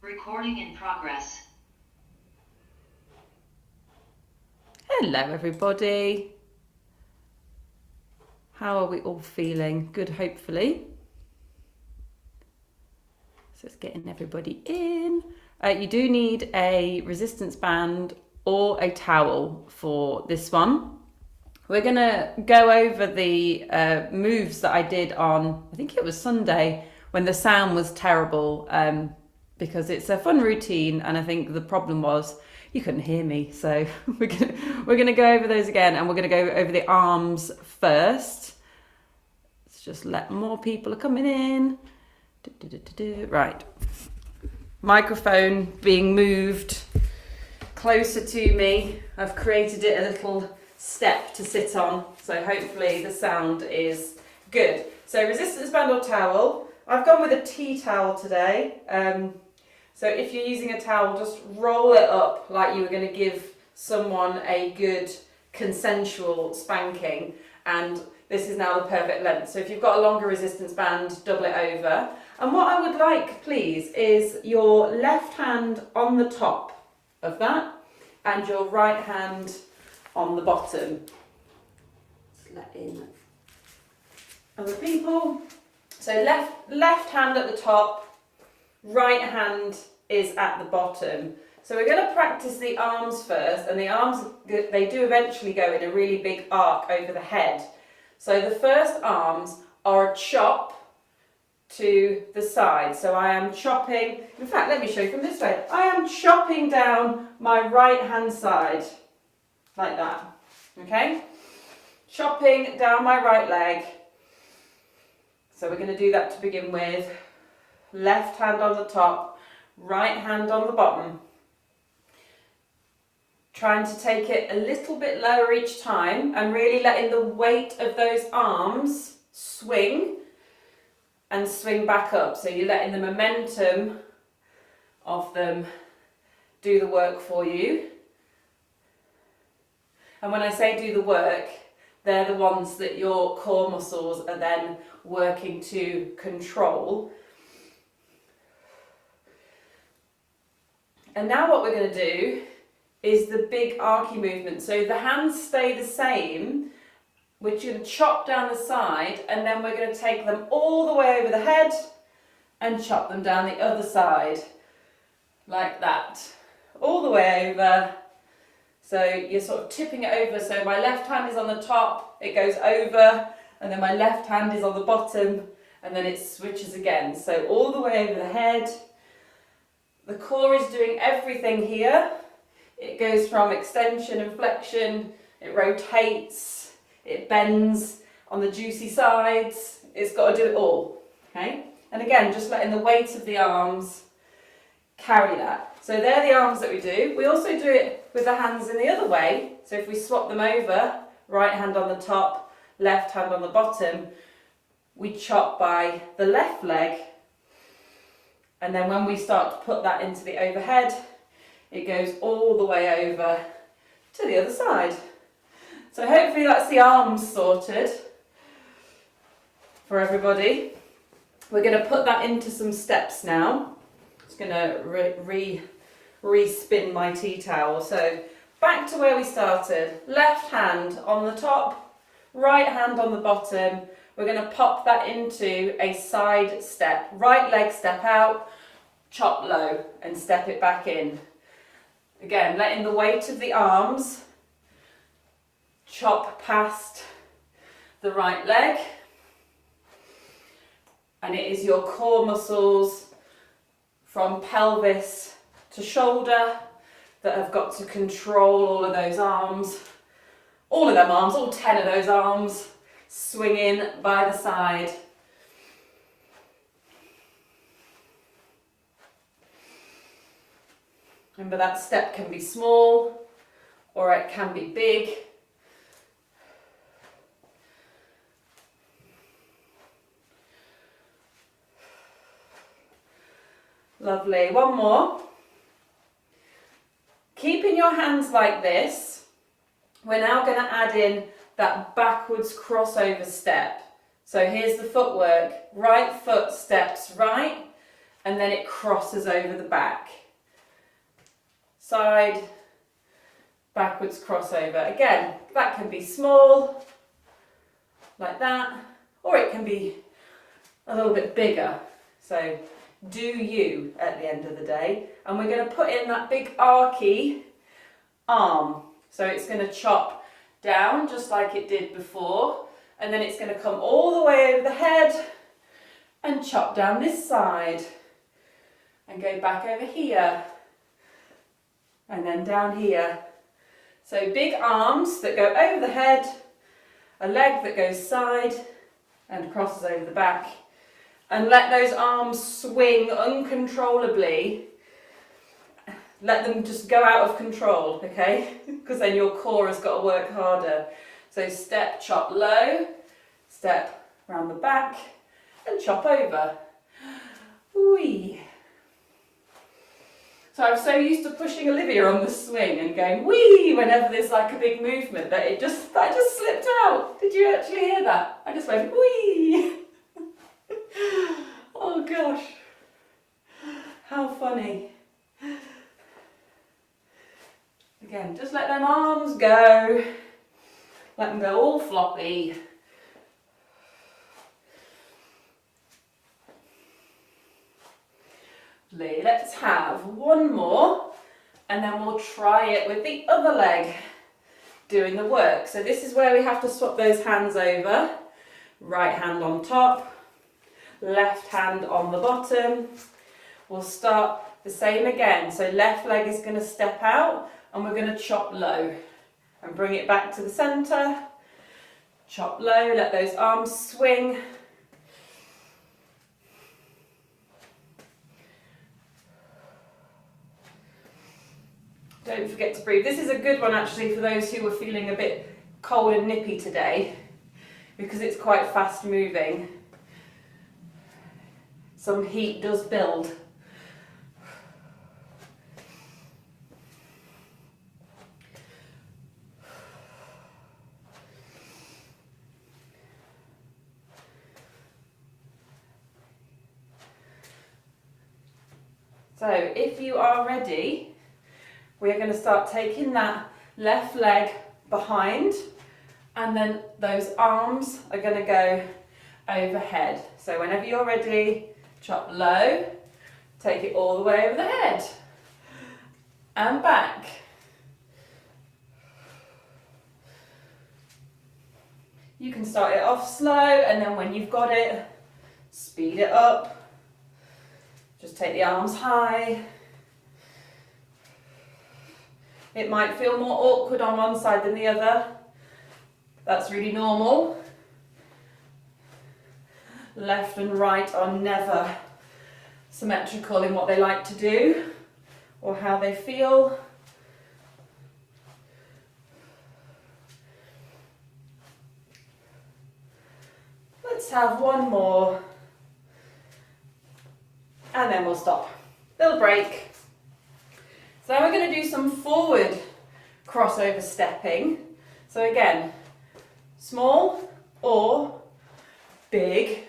Recording in progress. Hello everybody. How are we all feeling? Good, hopefully. So it's getting everybody in. You do need a resistance band or a towel for this one. We're going to go over the moves that I did on, I think it was Sunday, when the sound was terrible, because it's a fun routine, and I think the problem was you couldn't hear me. So we're gonna go over those again, and we're gonna go over the arms first. Let's just let more people are coming in. Right, microphone being moved closer to me. I've created it a little step to sit on, so hopefully the sound is good. So resistance band or towel. I've gone with a tea towel today. So if you're using a towel, just roll it up like you were going to give someone a good consensual spanking, and this is now the perfect length. So if you've got a longer resistance band, double it over. And what I would like, please, is your left hand on the top of that and your right hand on the bottom. Let's let in other people. So left hand at the top, right hand is at the bottom. So we're going to practice the arms first, and the arms, they do eventually go in a really big arc over the head. So the first arms are a chop to the side. So I am chopping, in fact, let me show you from this way. I am chopping down my right hand side, like that, okay? Chopping down my right leg. So we're going to do that to begin with. Left hand on the top, right hand on the bottom. Trying to take it a little bit lower each time and really letting the weight of those arms swing and swing back up. So you're letting the momentum of them do the work for you. And when I say do the work, they're the ones that your core muscles are then working to control. And now what we're going to do is the big archy movement. So the hands stay the same, which you're going to chop down the side, and then we're going to take them all the way over the head and chop them down the other side, like that. All the way over. So you're sort of tipping it over. So my left hand is on the top, it goes over, and then my left hand is on the bottom, and then it switches again. So all the way over the head. The core is doing everything here. It goes from extension and flexion, it rotates, it bends on the juicy sides. It's got to do it all, okay? And again, just letting the weight of the arms carry that. So they're the arms that we do. We also do it with the hands in the other way. So if we swap them over, right hand on the top, left hand on the bottom, we chop by the left leg. And then when we start to put that into the overhead, it goes all the way over to the other side. So hopefully that's the arms sorted for everybody. We're going to put that into some steps now. Just going to re-spin my tea towel. So back to where we started. Left hand on the top, right hand on the bottom. We're going to pop that into a side step. Right leg step out, chop low and step it back in. Again, letting the weight of the arms chop past the right leg. And it is your core muscles from pelvis to shoulder that have got to control all of those arms. All of them arms, all 10 of those arms, swinging by the side. Remember, that step can be small or it can be big. Lovely. One more. Keeping your hands like this, we're now going to add in that backwards crossover step. So here's the footwork. Right foot steps right, and then it crosses over the back. Side, backwards crossover. Again, that can be small, like that, or it can be a little bit bigger. So do you at the end of the day. And we're going to put in that big archy arm. So it's going to chop down just like it did before, and then it's going to come all the way over the head and chop down this side and go back over here and then down here. So big arms that go over the head, a leg that goes side and crosses over the back, and let those arms swing uncontrollably. Let them just go out of control, okay? Because then your core has got to work harder. So step, chop low, step round the back and chop over. Whee! So I'm so used to pushing Olivia on the swing and going whee whenever there's like a big movement that I just slipped out. Did you actually hear that? I just went whee! Oh gosh, how funny. Again, just let them arms go. Let them go all floppy. Let's have one more, and then we'll try it with the other leg doing the work. So this is where we have to swap those hands over. Right hand on top, left hand on the bottom. We'll start the same again. So left leg is going to step out and we're going to chop low and bring it back to the center. Chop low, let those arms swing. Don't forget to breathe. This is a good one actually for those who are feeling a bit cold and nippy today, because it's quite fast moving. Some heat does build. So if you are ready, we're going to start taking that left leg behind, and then those arms are going to go overhead. So whenever you're ready, chop low, take it all the way over the head and back. You can start it off slow, and then when you've got it, speed it up. Just take the arms high. It might feel more awkward on one side than the other. That's really normal. Left and right are never symmetrical in what they like to do or how they feel. Let's have one more. And then we'll stop. Little break. So now we're going to do some forward crossover stepping. So again, small or big,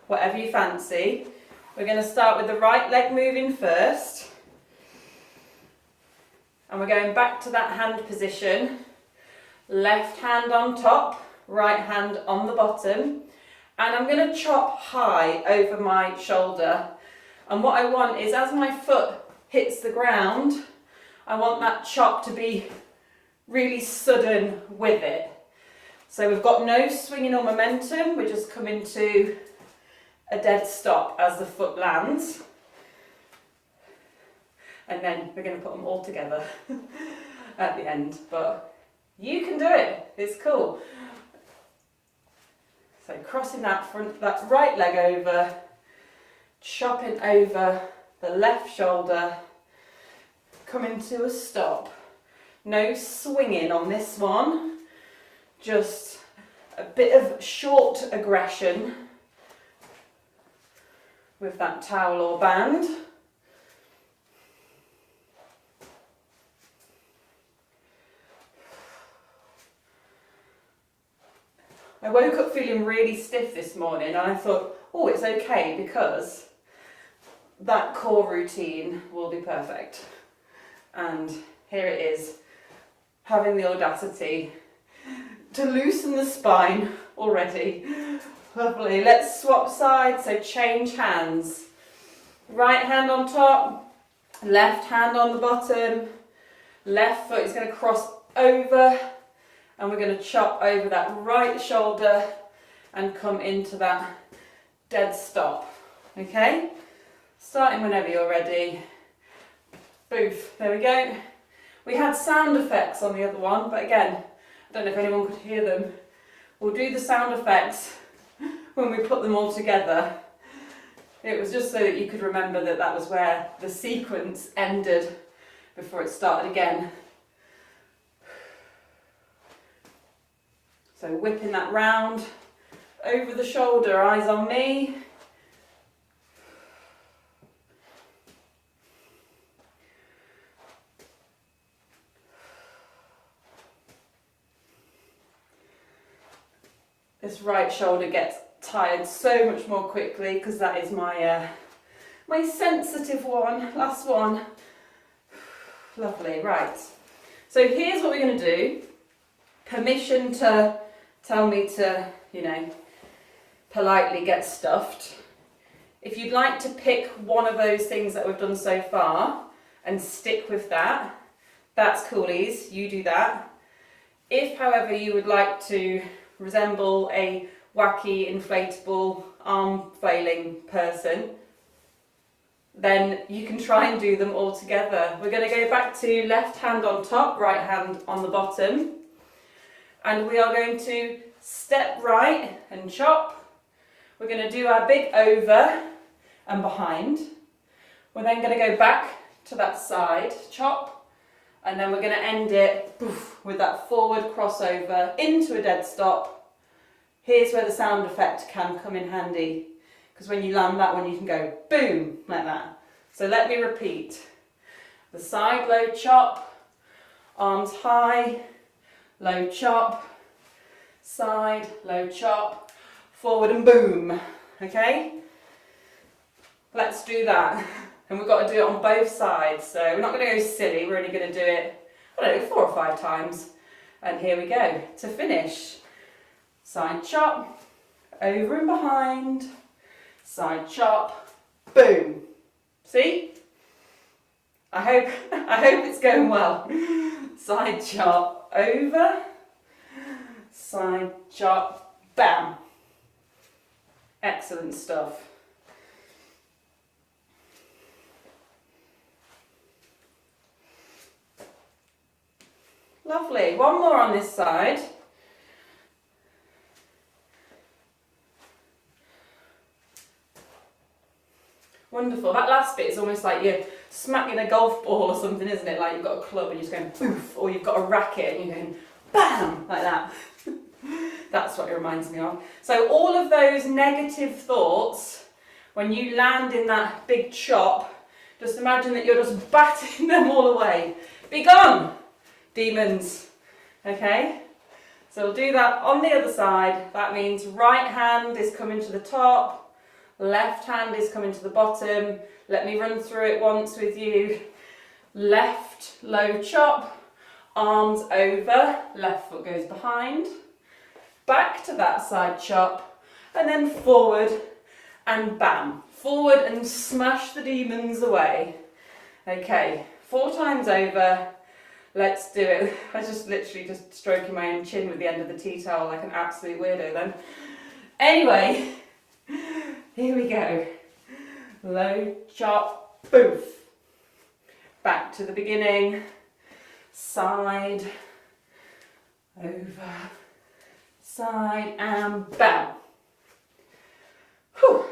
whatever you fancy. We're going to start with the right leg moving first. And we're going back to that hand position. Left hand on top, right hand on the bottom. And I'm going to chop high over my shoulder. And what I want is, as my foot hits the ground, I want that chop to be really sudden with it. So we've got no swinging or momentum, we're just coming to a dead stop as the foot lands. And then we're going to put them all together at the end. But you can do it, it's cool. So crossing that right leg over, chopping over the left shoulder, coming to a stop. No swinging on this one, just a bit of short aggression with that towel or band. I woke up feeling really stiff this morning, and I thought, oh, it's okay, because that core routine will be perfect. And here it is, having the audacity to loosen the spine already. Lovely. Let's swap sides, so change hands. Right hand on top, left hand on the bottom, left foot is going to cross over, and we're going to chop over that right shoulder and come into that dead stop. Okay? Starting whenever you're ready. Boof. There we go. We had sound effects on the other one, but again, I don't know if anyone could hear them. We'll do the sound effects when we put them all together. It was just so that you could remember that that was where the sequence ended before it started again. So whipping that round, over the shoulder, eyes on me. This right shoulder gets tired so much more quickly because that is my my sensitive one. Last one. Lovely, right. So here's what we're going to do. Permission to tell me to, you know, politely get stuffed. If you'd like to pick one of those things that we've done so far and stick with that, that's coolies, you do that. If, however, you would like to resemble a wacky, inflatable, arm flailing person, then you can try and do them all together. We're going to go back to left hand on top, right hand on the bottom. And we are going to step right and chop. We're going to do our big over and behind. We're then going to go back to that side, chop, and then we're going to end it poof, with that forward crossover into a dead stop. Here's where the sound effect can come in handy, because when you land that one you can go boom, like that. So let me repeat. The side low chop, arms high, low chop, side, low chop, forward and boom, okay? Let's do that. And we've got to do it on both sides, so we're not going to go silly, we're only going to do it, I don't know, 4 or 5 times. And here we go, to finish. Side chop, over and behind, side chop, boom. See? I hope it's going well. Side chop, over, side chop, bam. Excellent stuff. Lovely. One more on this side. Wonderful. That last bit is almost like you're smacking a golf ball or something, isn't it? Like you've got a club and you're just going poof, or you've got a racket and you're going bam, like that. That's what it reminds me of. So all of those negative thoughts, when you land in that big chop, just imagine that you're just batting them all away. Be gone, demons. Okay? So we'll do that on the other side. That means right hand is coming to the top, left hand is coming to the bottom. Let me run through it once with you. Left low chop, arms over, left foot goes behind. Back to that side chop, and then forward and bam. Forward and smash the demons away. Okay, 4 times over. Let's do it. I was just literally just stroking my own chin with the end of the tea towel like an absolute weirdo then. Anyway, here we go. Low chop, boof. Back to the beginning. Side, over, side, and bam. Whew.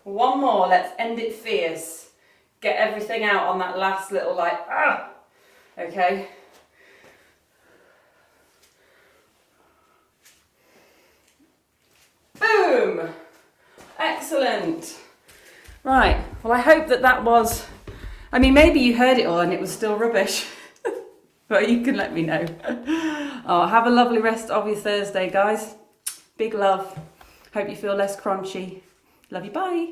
One more, let's end it fierce. Get everything out on that last little okay. Boom! Excellent. Right, well I hope that was, maybe you heard it all and it was still rubbish. But you can let me know. Oh, have a lovely rest of your Thursday, guys. Big love. Hope you feel less crunchy. Love you, bye.